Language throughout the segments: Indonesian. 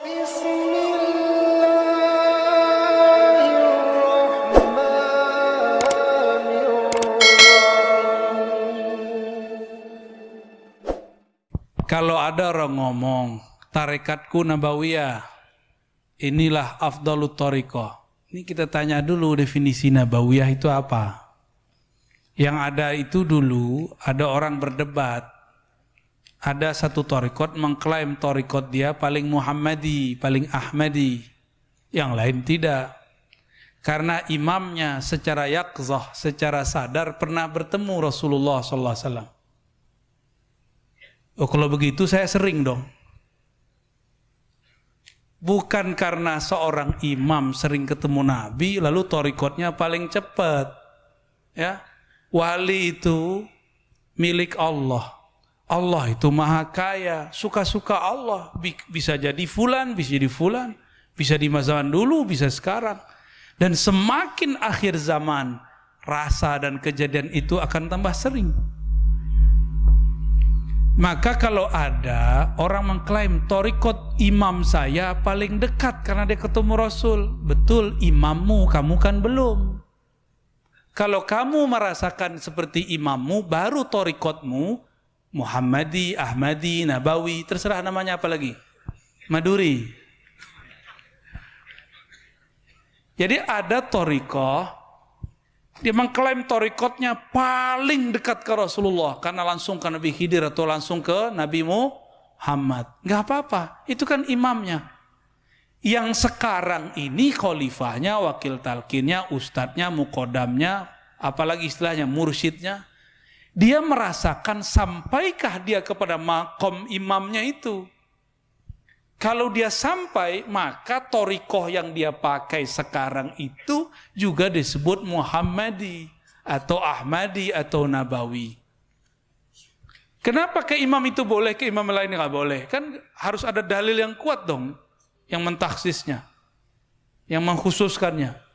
Kalau ada orang ngomong, tarekatku Nabawiyah, inilah afdalut thariqah. Ini kita tanya dulu definisi Nabawiyah itu apa. Yang ada itu dulu, ada orang berdebat. Ada satu thariqat mengklaim thariqat dia paling Muhammadi, paling Ahmadi. Yang lain tidak. Karena imamnya secara yaqzah, secara sadar pernah bertemu Rasulullah SAW. Oh, kalau begitu saya sering dong. Bukan karena seorang imam sering ketemu Nabi lalu thariqatnya paling cepat. Ya. Wali itu milik Allah. Allah itu maha kaya, suka-suka Allah. Bisa jadi fulan, bisa jadi fulan, bisa di masa dulu, bisa sekarang. Dan semakin akhir zaman, rasa dan kejadian itu akan tambah sering. Maka kalau ada orang mengklaim thariqat imam saya paling dekat karena dia ketemu Rasul, betul, imammu, kamu kan belum. Kalau kamu merasakan seperti imammu, baru thariqatmu Muhammadi, Ahmadi, Nabawi, terserah namanya apa lagi, Maduri. Jadi ada thariqah, dia mengklaim thariqatnya paling dekat ke Rasulullah karena langsung ke Nabi Khidir atau langsung ke Nabi Muhammad. Nggak apa-apa, itu kan imamnya. Yang sekarang ini khalifahnya, wakil talqinnya, ustadznya, muqaddamnya, apalagi istilahnya mursyidnya, dia merasakan sampaikah dia kepada maqam imamnya itu. Kalau dia sampai, maka thariqah yang dia pakai sekarang itu juga disebut Muhammadi atau Ahmadi atau Nabawi. Kenapa ke imam itu boleh, ke imam lain nggak boleh? Kan harus ada dalil yang kuat dong, yang mentaksisnya, yang mengkhususkannya.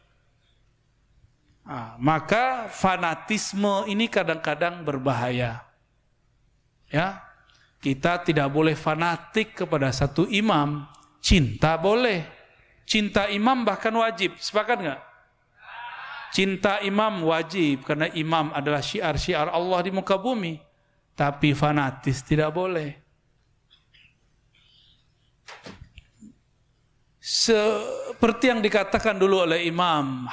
Nah, maka fanatisme ini kadang-kadang berbahaya. Ya. Kita tidak boleh fanatik kepada satu imam. Cinta boleh. Cinta imam bahkan wajib. Sepakat nggak? Cinta imam wajib. Karena imam adalah syiar-syiar Allah di muka bumi. Tapi fanatis tidak boleh. Seperti yang dikatakan dulu oleh Imam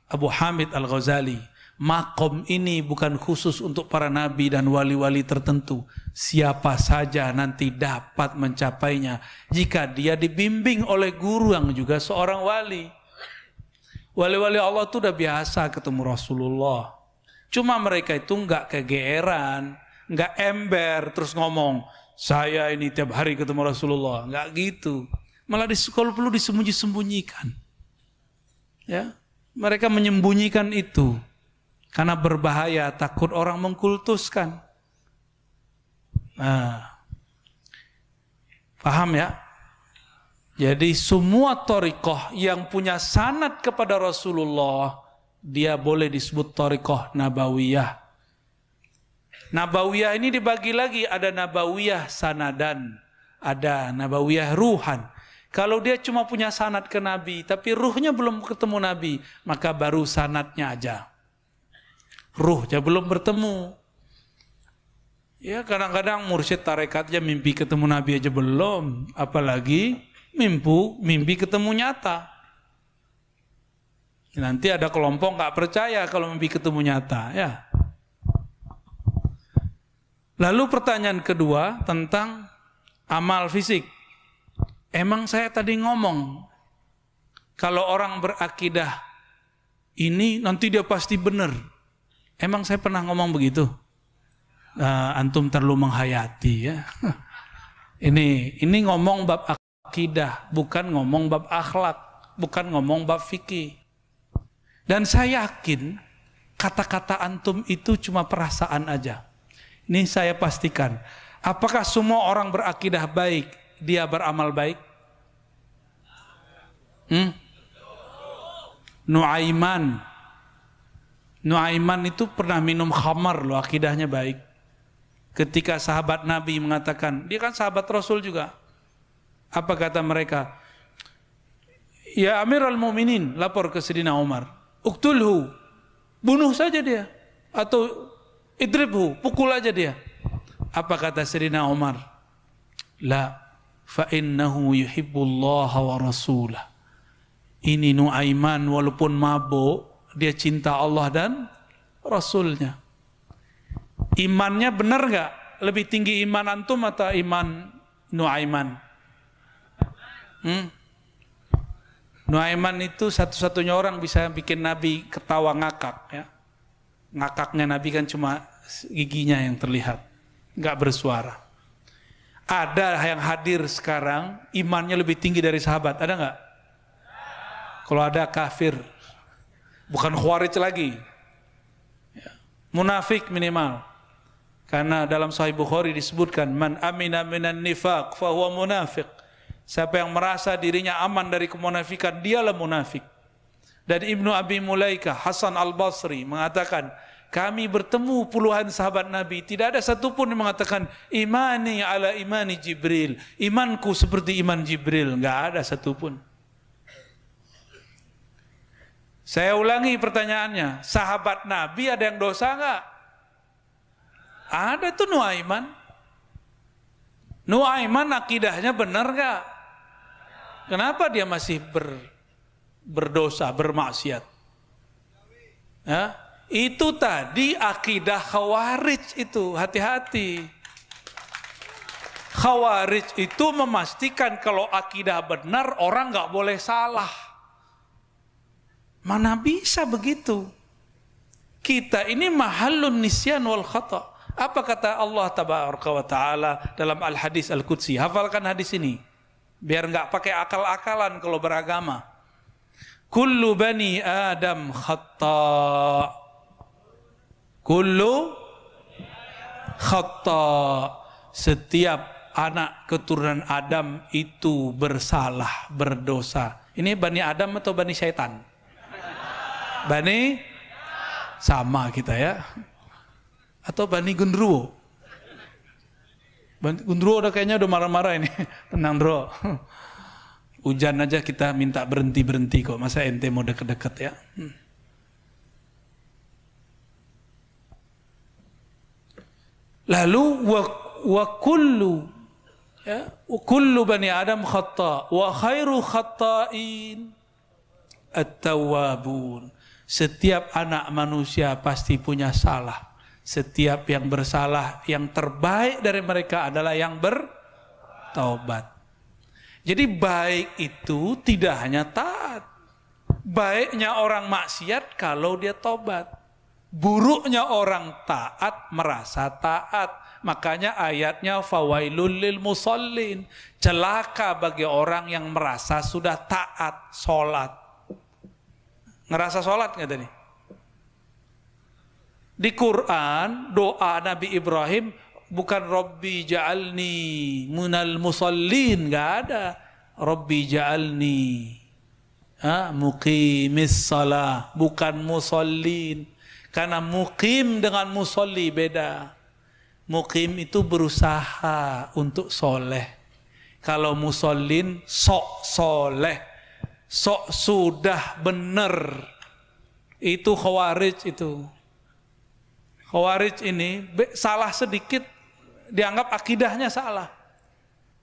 Abu Hamid Al-Ghazali. Maqam ini bukan khusus untuk para nabi dan wali-wali tertentu. Siapa saja nanti dapat mencapainya jika dia dibimbing oleh guru yang juga seorang wali. Wali-wali Allah itu udah biasa ketemu Rasulullah. Cuma mereka itu enggak kegeeran, enggak ember terus ngomong, saya ini tiap hari ketemu Rasulullah. Enggak gitu. Malah kalau perlu disembunyi-sembunyikan. Ya, mereka menyembunyikan itu. Karena berbahaya, takut orang mengkultuskan. Nah, paham ya? Jadi semua thariqah yang punya sanad kepada Rasulullah, dia boleh disebut thariqah Nabawiyah. Nabawiyah ini dibagi lagi, ada Nabawiyah sanadan, ada Nabawiyah ruhan. Kalau dia cuma punya sanad ke Nabi, tapi ruhnya belum ketemu Nabi, maka baru sanadnya aja. Ruhnya belum bertemu. Ya kadang-kadang mursyid tarekatnya mimpi ketemu Nabi aja belum, apalagi mimpi ketemu nyata. Nanti ada kelompok nggak percaya kalau mimpi ketemu nyata, ya. Lalu pertanyaan kedua tentang amal fisik. Emang saya tadi ngomong kalau orang berakidah ini nanti dia pasti benar. Emang saya pernah ngomong begitu? Antum terlalu menghayati ya. Ini ngomong bab akidah, bukan ngomong bab akhlak, bukan ngomong bab fikih. Dan saya yakin kata-kata antum itu cuma perasaan aja. Ini saya pastikan. Apakah semua orang berakidah baik, dia beramal baik? Nuaiman itu pernah minum khamar loh, akidahnya baik. Ketika sahabat Nabi mengatakan, dia kan sahabat Rasul juga. Apa kata mereka? Ya Amirul Mukminin, lapor ke Sayyidina Umar. Uqtulhu, bunuh saja dia. Atau idribhu, pukul aja dia. Apa kata Sayyidina Umar? La, fa innahu yuhibbullaha wa rasulah. Ini Nuaiman walaupun mabuk, dia cinta Allah dan Rasulnya. Imannya benar gak? Lebih tinggi iman antum atau iman Nuaiman? Nuaiman itu satu-satunya orang bisa bikin Nabi ketawa ngakak. Ya. Ngakaknya Nabi kan cuma giginya yang terlihat, gak bersuara. Ada yang hadir sekarang imannya lebih tinggi dari sahabat, ada gak? Kalau ada kafir, bukan khawarij lagi, ya. Munafik minimal. Karena dalam Sahih Bukhari disebutkan, man amina minan nifaq fahuwa munafiq. Siapa yang merasa dirinya aman dari kemunafikan, dialah munafik. Dan Ibnu Abi Mulaikah, Hasan Al-Basri mengatakan, kami bertemu puluhan sahabat Nabi, tidak ada satupun yang mengatakan imani ala imani Jibril, imanku seperti iman Jibril, enggak ada satupun. Saya ulangi pertanyaannya, sahabat Nabi ada yang dosa enggak? Ada tuh Nuaiman. Nuaiman akidahnya benar enggak? Kenapa dia masih berdosa, bermaksiat? Ya, itu tadi akidah Khawarij itu, hati-hati. Khawarij itu memastikan kalau akidah benar orang enggak boleh salah. Mana bisa begitu? Kita ini mahallun nisyan wal khata'. Apa kata Allah Tabaraka wa Ta'ala dalam Al-Hadis Al-Qudsi? Hafalkan hadis ini biar enggak pakai akal-akalan kalau beragama. Kullu bani Adam khata'. Kullu khata'. Setiap anak keturunan Adam itu bersalah, berdosa. Ini Bani Adam atau Bani Syaitan? Bani sama kita ya. Atau Bani Gundruwo? Gundruwo udah kayaknya udah marah-marah ini. Tenang bro. Hujan aja kita minta berhenti-berhenti kok. Masa ente mau deket-deket ya? Lalu wa kullu ya, kullu bani Adam khata' wa khairu khata'in at-tawwabun. Setiap anak manusia pasti punya salah. Setiap yang bersalah, yang terbaik dari mereka adalah yang bertaubat. Jadi baik itu tidak hanya taat. Baiknya orang maksiat kalau dia taubat. Buruknya orang taat merasa taat. Makanya ayatnya fawailul lil musallin. Celaka bagi orang yang merasa sudah taat sholat. Ngerasa sholat nggak tadi? Di Quran doa Nabi Ibrahim bukan Rabbi ja'alni munal musallin, nggak ada. Rabbi ja'alni muqimis salah, bukan musallin. Karena muqim dengan musalli beda. Muqim itu berusaha untuk soleh. Kalau musallin sok soleh, sok sudah benar. Itu khawarij itu. Khawarij ini salah sedikit dianggap akidahnya salah.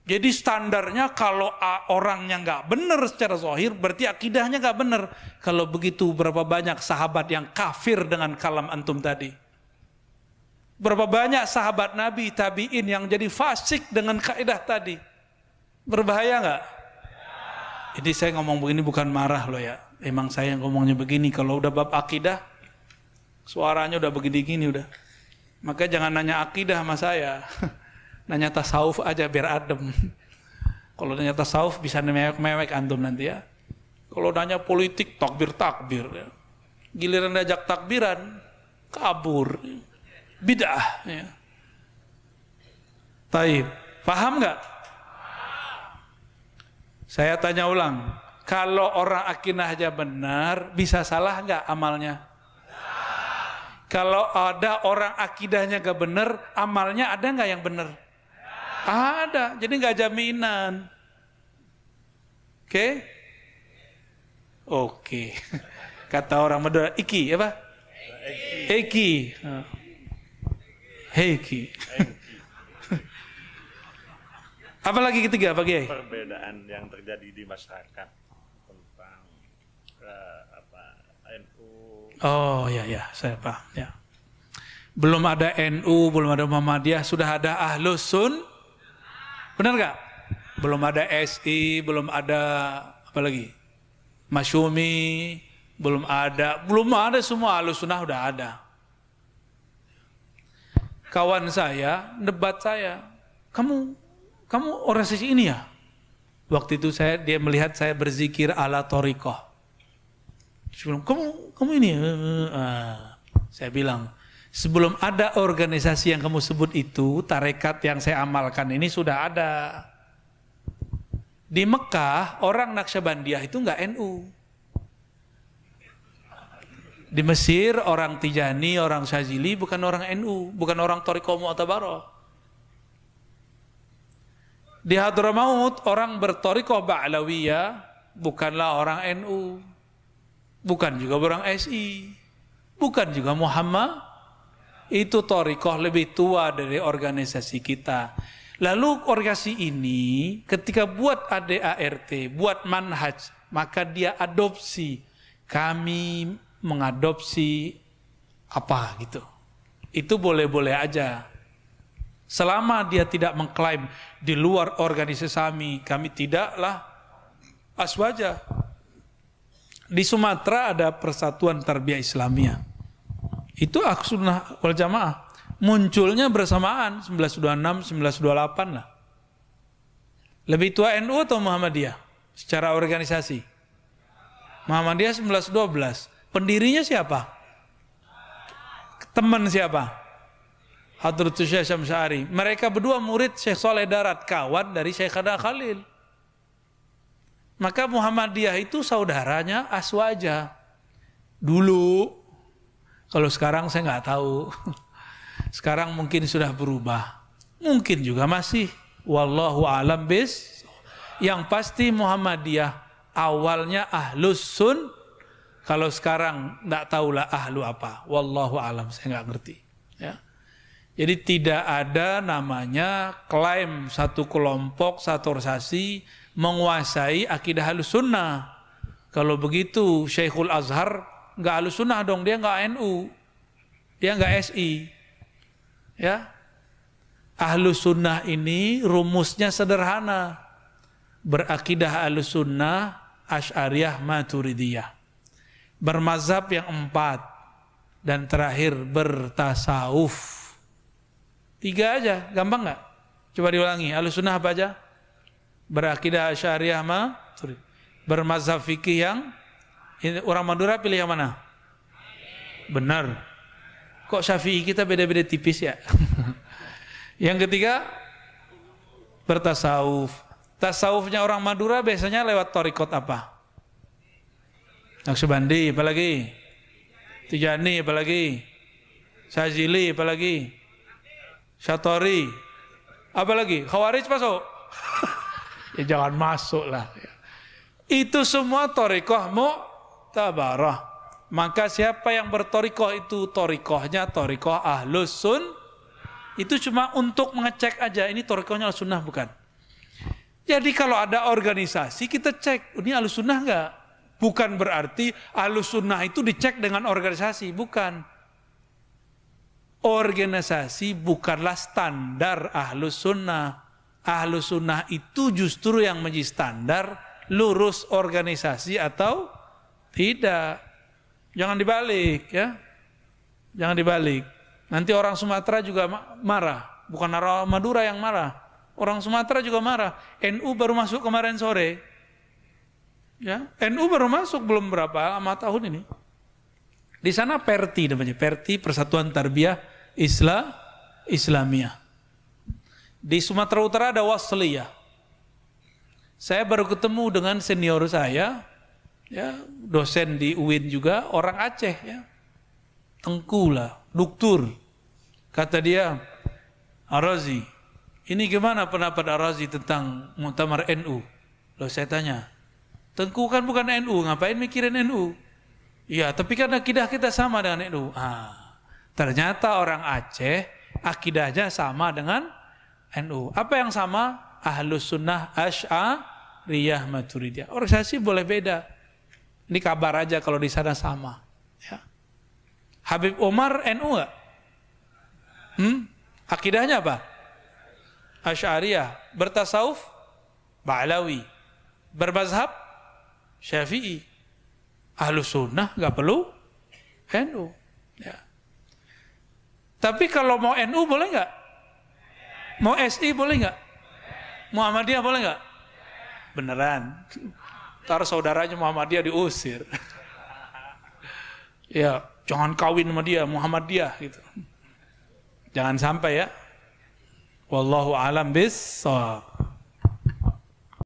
Jadi standarnya kalau orangnya nggak benar secara zahir berarti akidahnya nggak benar. Kalau begitu berapa banyak sahabat yang kafir dengan kalam antum tadi? Berapa banyak sahabat Nabi tabiin yang jadi fasik dengan kaidah tadi? Berbahaya nggak? Jadi saya ngomong begini bukan marah loh ya. Emang saya ngomongnya begini kalau udah bab akidah. Suaranya udah begini-gini udah. Maka jangan nanya akidah sama saya. Nanya tasawuf aja biar adem. Kalau nanya tasawuf bisa mewek-mewek antum nanti ya. Kalau nanya politik takbir-takbir ya. Giliran diajak takbiran kabur. Bid'ah ya. Taib. Paham nggak? Saya tanya ulang. Kalau orang akidah aja benar, bisa salah nggak amalnya? Kalau ada orang akidahnya gak benar, amalnya ada nggak yang benar? Ada, jadi nggak jaminan. Oke? Oke. Kata orang Madura, iki apa? Eki. Heki. Apalagi ketiga, Pak Kiai? Perbedaan yang terjadi di masyarakat tentang NU. Oh ya, saya paham. Ya. Belum ada NU, belum ada Muhammadiyah, sudah ada Ahlus Sun. Benar nggak? Belum ada SI, belum ada apa lagi? Masyumi, belum ada semua. Ahlus Sunnah udah ada. Kawan saya debat saya, kamu organisasi ini ya? Waktu itu dia melihat saya berzikir ala thariqah. Sebelum kamu ini, saya bilang, sebelum ada organisasi yang kamu sebut itu, tarekat yang saya amalkan ini sudah ada. Di Mekah orang Naqsyabandiyah itu nggak NU. Di Mesir orang Tijani, orang Syazili bukan orang NU, bukan orang Thariqah Mu'tabarah. Di Hadramaut orang berthariqah Ba'lawiyah bukanlah orang NU, bukan juga orang SI, bukan juga Muhammad. Itu thariqah lebih tua dari organisasi kita. Lalu organisasi ini ketika buat ADART, buat manhaj, maka dia adopsi. Kami mengadopsi apa gitu. Itu boleh-boleh aja. Selama dia tidak mengklaim di luar organisasi kami tidaklah aswaja. Di Sumatera ada Persatuan Tarbiyah Islamiyah. Itu Ahlussunnah wal Jamaah. Munculnya bersamaan 1926, 1928 lah. Lebih tua NU atau Muhammadiyah secara organisasi? Muhammadiyah 1912. Pendirinya siapa? Teman siapa? Hadratus Syekh Syamsari. Mereka berdua murid Syekh Saleh Darat, kawan dari Syekh Khada Khalil. Maka Muhammadiyah itu saudaranya Aswaja. Dulu, kalau sekarang saya nggak tahu. Sekarang mungkin sudah berubah. Mungkin juga masih. Wallahu a'lam bis. Yang pasti Muhammadiyah awalnya Ahlus Sun. Kalau sekarang nggak tahulah ahlu apa. Wallahu a'lam, saya nggak ngerti. Ya. Jadi tidak ada namanya klaim satu kelompok, satu organisasi menguasai akidah Ahlus Sunnah. Kalau begitu Syekhul Azhar nggak Ahlus Sunnah dong, dia nggak NU, dia nggak SI. Ya, Ahlus Sunnah ini rumusnya sederhana, berakidah Ahlus Sunnah Asy'ariyah Maturidiyah, bermazhab yang 4, dan terakhir bertasawuf. 3 aja, gampang nggak? Coba diulangi. Ahlus Sunnah apa aja? Berakidah Asy'ariyah Maturidiyah, bermazhab fikih yang orang Madura pilih yang mana? Benar. Kok Syafi'i kita beda-beda tipis ya? Yang ketiga, bertasawuf. Tasawufnya orang Madura biasanya lewat thariqat apa? Naqsyabandi, apalagi? Tijani, apalagi? Syazili, apalagi? Syatori, apalagi? Khawarij masuk? Ya jangan masuk lah. Itu semua thariqah mu'tabarah. Maka siapa yang berthariqah itu thariqahnya thariqah Ahlus Sun. Itu cuma untuk mengecek aja, ini thariqahnya Ahlus Sunnah bukan. Jadi kalau ada organisasi kita cek, ini Ahlus Sunnah enggak? Bukan berarti Ahlus Sunnah itu dicek dengan organisasi, bukan. Organisasi bukanlah standar Ahlus Sunnah. Ahlus Sunnah itu justru yang menjadi standar, lurus organisasi atau tidak. Jangan dibalik ya. Jangan dibalik. Nanti orang Sumatera juga marah, bukan orang Madura yang marah. Orang Sumatera juga marah. NU baru masuk kemarin sore. Ya, NU baru masuk belum berapa lama tahun ini. Di sana Perti namanya, Perti Persatuan Tarbiyah Islamiyah. Di Sumatera Utara ada Wasliyah. Saya baru ketemu dengan senior saya, ya, dosen di UIN juga, orang Aceh ya. Tengku lah, doktur. Kata dia, Ar-Razi, ini gimana pendapat Ar-Razi tentang Muktamar NU? Lalu saya tanya, Tengku kan bukan NU, ngapain mikirin NU? Iya, tapi kan akidah kita sama dengan NU. Ternyata orang Aceh akidahnya sama dengan NU. Apa yang sama? Ahlus Sunnah Asy'ariyah Maturidiyah. Organisasi boleh beda. Ini kabar aja kalau di sana sama. Ya. Habib Umar NU nggak? Akidahnya apa? Asy'ariyah. Bertasawuf Ba'lawi. Bermazhab Syafi'i. Ahlus Sunnah nggak perlu NU. Ya. Tapi kalau mau NU boleh nggak? Mau SI boleh nggak? Muhammadiyah boleh nggak? Beneran. Ntar saudaranya Muhammadiyah diusir. Ya, jangan kawin sama dia, Muhammadiyah gitu. Jangan sampai ya. Wallahu a'lam bis-shawab.